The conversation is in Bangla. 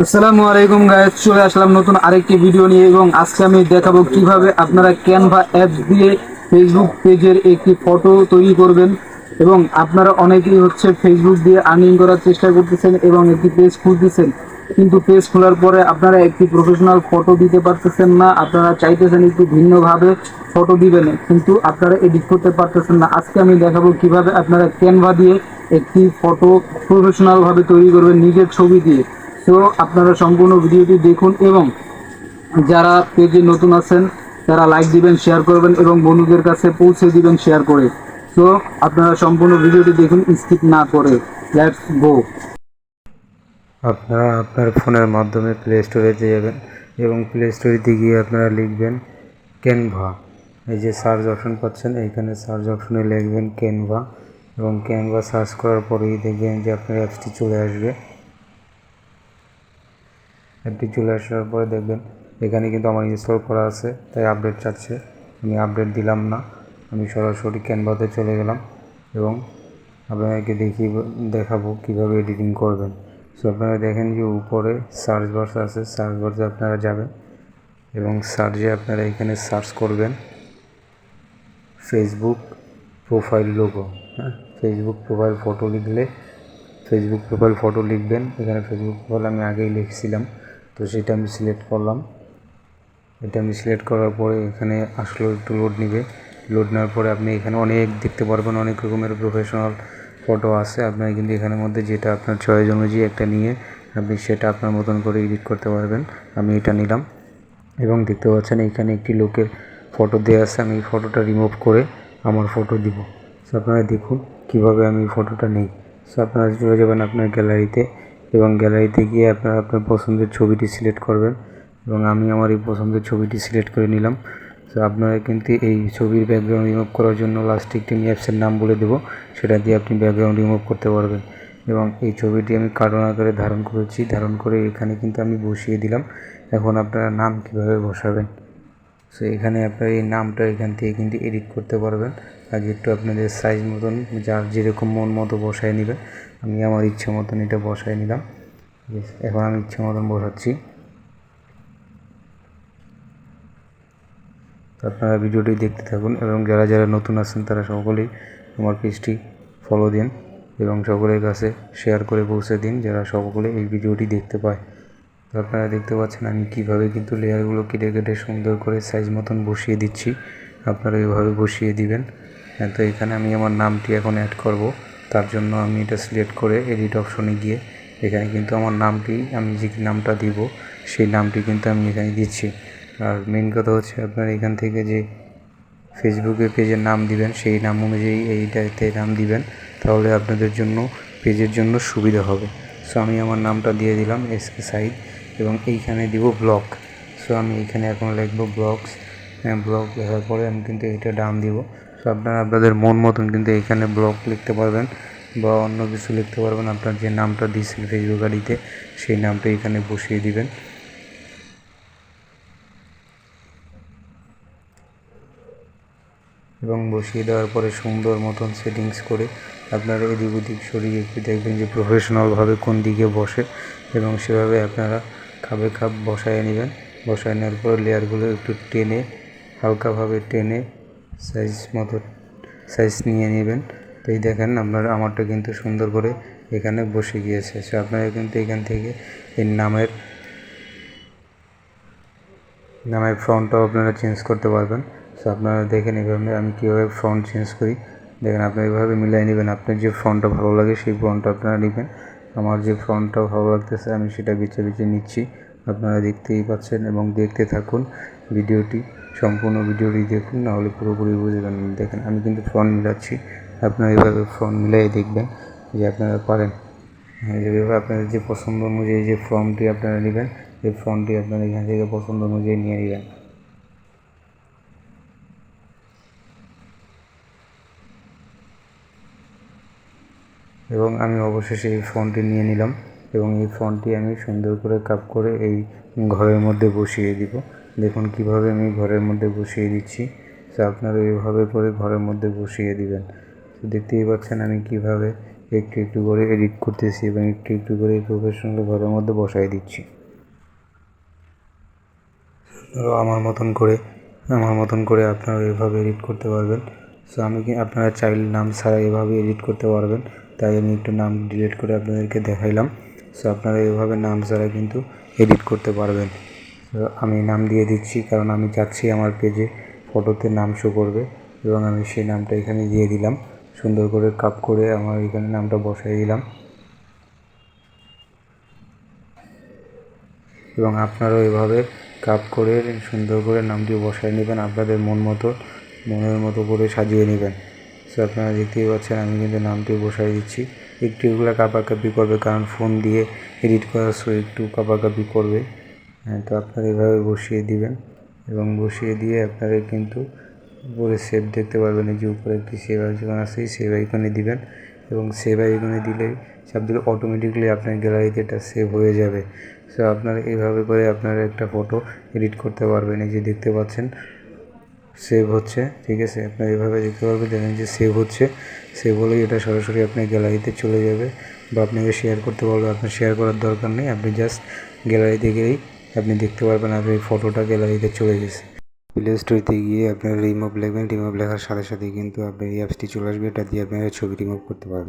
আসসালামু আলাইকুম গাইস, চলে আসলাম নতুন আরেকটি ভিডিও নিয়ে এবং আজকে আমি দেখাবো কিভাবে আপনারা ক্যানভা অ্যাপস দিয়ে ফেসবুক পেজের একটি ফটো তৈরি করবেন। এবং আপনারা অনেকেই ফেসবুক দিয়ে আর্নিং করার চেষ্টা করতেছেন এবং একটি পেজ খুলতেছেন, কিন্তু পেজ খোলার পরে আপনারা একটি প্রফেশনাল ফটো দিতে পারতেছেন না। আপনারা চাইতেছেন একটু ভিন্নভাবে ফটো দিবেন, কিন্তু আপনারা এডিট করতে পারতেছেন না। আজকে আমি দেখাবো কিভাবে আপনারা ক্যানভা দিয়ে একটি ফটো প্রফেশনাল ভাবে তৈরি করবেন নিজের ছবি দিয়ে। তো আপনারা সম্পূর্ণ ভিডিওটি দেখুন এবং যারা পেজে নতুন আছেন তারা লাইক দিবেন, শেয়ার করবেন এবং বন্ধুদের কাছে পৌঁছে দিবেন শেয়ার করে। তো আপনারা সম্পূর্ণ ভিডিওটি দেখুন স্কিপ না করে। Let's go. আপনারা আপনার ফোনের মাধ্যমে প্লে স্টোরে যাবেন এবং প্লে স্টোরে গিয়ে আপনারা লিখবেন ক্যানভা। এই যে সার্চ অপশন পাচ্ছেন, এইখানে সার্চ অপশনে লিখবেন ক্যানভা এবং ক্যানভা সার্চ করার পরেই দেখবেন যে আপনার অ্যাপসটি চলে আসবে। অ্যাপটি চলে আসার পরে দেখবেন এখানে কিন্তু আমার ইনস্টল করা আছে, তাই আপডেট চাচ্ছে। আমি আপডেট দিলাম না, আমি সরাসরি ক্যানভাতে চলে গেলাম এবং আপনাদেরকে দেখাবো কীভাবে এডিটিং করবেন। সো আপনারা দেখেন যে উপরে সার্চ বাক্স আছে, সার্চ বাক্সে আপনারা যাবেন এবং সার্চে আপনারা এখানে সার্চ করবেন ফেসবুক প্রোফাইল লোগো। হ্যাঁ, ফেসবুক প্রোফাইল ফটো লিখলে ফেসবুক প্রোফাইল ফটো লিখবেন। এখানে ফেসবুক প্রোফাইল আমি আগেই লিখছিলাম, তো সেটা আমি সিলেক্ট করলাম। এটা আমি সিলেক্ট করার পরে এখানে আসলে একটু লোড নেবে। লোড নেওয়ার পরে আপনি এখানে অনেক দেখতে পারবেন, অনেক রকমের প্রফেশনাল ফটো আছে। আপনার কিন্তু এখানের মধ্যে যেটা আপনার চয়েস অনুযায়ী একটা নিয়ে আপনি সেটা আপনার মতন করে এডিট করতে পারবেন। আমি এটা নিলাম এবং দেখতে পাচ্ছেন এখানে একটি লোকের ফটো দেওয়া আছে। আমি এই ফটোটা রিমুভ করে আমার ফটো দিব। সো আপনারা দেখুন কীভাবে আমি ফটোটা নিই। সো আপনারা চলে যাবেন আপনার গ্যালারিতে এবং গ্যালারিতে গিয়ে আপনারা আপনার পছন্দের ছবিটি সিলেক্ট করবেন এবং আমি আমার এই পছন্দের ছবিটি সিলেক্ট করে নিলাম। তো আপনারা কিন্তু এই ছবির ব্যাকগ্রাউন্ড রিমুভ করার জন্য লাস্টে একটি আমি অ্যাপসের নাম বলে দেবো, সেটা দিয়ে আপনি ব্যাকগ্রাউন্ড রিমুভ করতে পারবেন। এবং এই ছবিটি আমি কার্টুন আকারে ধারণ করেছি, ধারণ করে এখানে কিন্তু আমি বসিয়ে দিলাম। এখন আপনারা নাম কিভাবে বসাবেন, সো এখানে আপনারা এই নামটা এখান থেকে কিন্তু এডিট করতে পারবেন। আগে একটু আপনাদের সাইজ মতন যার যেরকম মন মতো বসায় নেবেন। আমি আমার ইচ্ছে মতন এটা বসায় নিলাম। এখন আমি ইচ্ছে মতন বসাচ্ছি। আপনারা ভিডিওটি দেখতে থাকুন এবং যারা যারা নতুন আছেন তারা সকলেই আমার পেজটি ফলো দিন এবং সকলের কাছে শেয়ার করে পৌঁছে দিন, যারা সকলে এই ভিডিওটি দেখতে পায়। তো আপনারা দেখতে পাচ্ছেন আমি কিভাবে কিন্তু লেয়ারগুলো কেটে কেটে সুন্দর করে সাইজ মতন বসিয়ে দিচ্ছি। আপনারা এইভাবে বসিয়ে দিবেন। হ্যাঁ, তো এখানে আমি আমার নামটি এখন অ্যাড করব। তার জন্য আমি এটা সিলেক্ট করে এডিট অপশনে গিয়ে এখানে কিন্তু আমার নামটি, আমি যে নামটা দিব সেই নামটি কিন্তু আমি এখানে দিচ্ছি। আর মেন কথা হচ্ছে আপনার এখান থেকে যে ফেসবুকে পেজের নাম দিবেন সেই নাম অনুযায়ী এইটাতে নাম দিবেন, তাহলে আপনাদের জন্য পেজের জন্য সুবিধা হবে। সো আমি আমার নামটা দিয়ে দিলাম এসকে সাইড এবং এইখানে দিব ব্লগ। সো আমি এইখানে এখন লিখব ব্লগস। ব্লগ লেখার পরে আমি কিন্তু এইটা ডান দিব। সো আপনারা আপনাদের মন মতন কিন্তু এইখানে ব্লগ লিখতে পারবেন বা অন্য কিছু লিখতে পারবেন। আপনার যে নামটা দিয়েছেন ফেসবুক আইডিতে সেই নামটা এখানে বসিয়ে দিবেন এবং বসিয়ে দেওয়ার পরে সুন্দর মতন সেটিংস করে আপনারা এদিক ওদিক সরিয়ে একটু দেখবেন যে প্রফেশনালভাবে কোন দিকে বসে এবং সেভাবে আপনারা খাপে খাপ বসায় নেবেন। বসায় নেওয়ার পর লেয়ারগুলো একটু টেনে, হালকাভাবে টেনে সাইজ নিয়ে নেবেন। তো এই দেখেন আমারটা কিন্তু সুন্দর করে এখানে বসে গিয়েছে। সো আপনারা কিন্তু এখান থেকে এই নামের ফন্টটাও আপনারা চেঞ্জ করতে পারবেন। সো আপনারা দেখেন এভাবে আমি কীভাবে ফন্ট চেঞ্জ করি। দেখেন আপনারা এভাবে মিলাই নেবেন, আপনার যে ফন্টটা ভালো লাগে সেই ফন্টটা আপনারা নেবেন। আমার যে ফন্টটা ভালো লাগতেছে আমি সেটা বেছে বেছে নিচ্ছি। আপনারা দেখতেই পাচ্ছেন এবং দেখতে থাকুন ভিডিওটি, সম্পূর্ণ ভিডিওটি দেখুন, নাহলে পুরোপুরি বুঝবেন না। দেখেন আমি কিন্তু ফন্ট মিলাচ্ছি, আপনারা এভাবে ফন্ট মিলাই দেখবেন যে আপনারা পারেন। যেভাবে আপনাদের যে পছন্দ অনুযায়ী যে ফর্মটি আপনারা নেবেন, এই ফর্মটি আপনারা এখান থেকে পছন্দ অনুযায়ী নিয়ে নেবেন। এবং আমি অবশেষে এই ফন্টটি নিয়ে নিলাম এবং এই ফন্টটি আমি সুন্দর করে কাপ করে এই ঘরের মধ্যে বসিয়ে দিব। দেখুন কিভাবে আমি ঘরের মধ্যে বসিয়ে দিচ্ছি। তো আপনারা এইভাবে করে ঘরের মধ্যে বসিয়ে দিবেন। তো দেখতেই পাচ্ছেন আমি কিভাবে একটু একটু করে এডিট করতেছি এবং একটু একটু করে প্রফেশনাল ঘরের মধ্যে বসাই দিচ্ছি। আমার মতন করে আপনারা এভাবে এডিট করতে পারবেন। সো আপনারা চাইলে নাম ছাড়া এভাবে এডিট করতে পারবেন, তাই আমি একটু নাম ডিলিট করে আপনাদেরকে দেখাইলাম। সো আপনারা এভাবে নাম ছাড়া কিন্তু এডিট করতে পারবেন। তো আমি নাম দিয়ে দিচ্ছি, কারণ আমি চাচ্ছি আমার পেজে ফটোতে নাম শো করবে, এবং আমি সেই নামটা এখানে দিয়ে দিলাম। সুন্দর করে কাপ করে আমার এখানে নামটা বসাই দিলাম। এবং আপনারাও এভাবে কাপ করে সুন্দর করে নামটি বসায় নেবেন, আপনাদের মনের মতো করে সাজিয়ে নেবেন। সো আপনারা দেখতেই পাচ্ছেন আমি কিন্তু নামটি বসাই দিচ্ছি। একটু এগুলো কাপাকাপি করবে, কারণ ফোন দিয়ে এডিট করার সময় একটু কাপাকাপি করবে। তো আপনারা এভাবে বসিয়ে দিবেন, এবং বসিয়ে দিয়ে আপনারা কিন্তু উপরে সেভ দেখতে পারবেন। এই যে উপরে একটি সেভ আইকন আছে, সেভ আইকনে দিবেন, এবং সেভ আইকনে দিলে চাপ দিলে অটোমেটিকলি আপনার গ্যালারিতে এটা সেভ হয়ে যাবে। সো আপনারা এইভাবে করে আপনারা একটা ফটো এডিট করতে পারবেন। এই যে দেখতে পাচ্ছেন সেভ হচ্ছে, ঠিক আছে। আপনারা এভাবে দেখতে পারবেন, দেখেন যে সেভ হচ্ছে। সেভ হলেই এটা সরাসরি আপনার গ্যালারিতে চলে যাবে, বা আপনাকে শেয়ার করতে পারবেন। আপনার শেয়ার করার দরকার নেই, আপনি জাস্ট গ্যালারিতে গেলেই আপনি দেখতে পারবেন আর এই ফটোটা গ্যালারিতে চলে গেছে। প্লে স্টোরিতে গিয়ে আপনারা রিমুভ লিখবেন, রিমুভ লেখার সাথে সাথেই কিন্তু আপনার এই অ্যাপসটি চলে আসবে, এটা দিয়ে আপনারা ছবি রিমুভ করতে পারবেন।